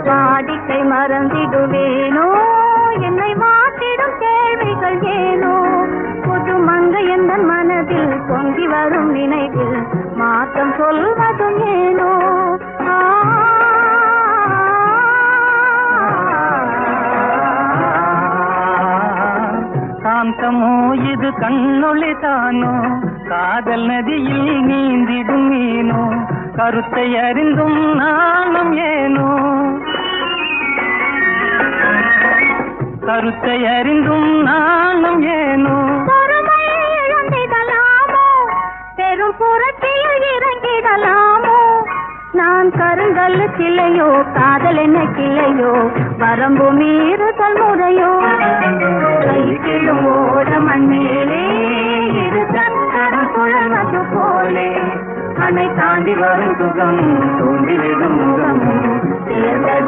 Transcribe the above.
வாடிக்கை மறந்திடுவேனோ என்னை வாட்டிடும் கேள்விகள் ஏனோ புது மங்கை எந்த மனதில் பொங்கி வரும் நினைவில் மாற்றம் சொல்வதும் ஏனோ காந்தமோ இது கண்ணொளி தானோ காதல் நதியில் நீந்திடும் மீனோ கருத்தை அறிந்தும் நாணம் ஏனோ கருத்தை அறிந்தும் நாணம் ஏனோ இழந்திடலாமோ பெரும் புரட்சியில் இறங்கிடலாமோ நான் கருங்கல் கிளையோ காதல் என்ன கிளையோ வரம்பு மீறுதல் முறையோ கைக்கிழும் ஓட மண்ணிலே இரு சக்கரம் சுழல்வது போலே அணை தாண்டி வரும் சுகம் தூண்டிவிடும் முகம் சேர்ந்தது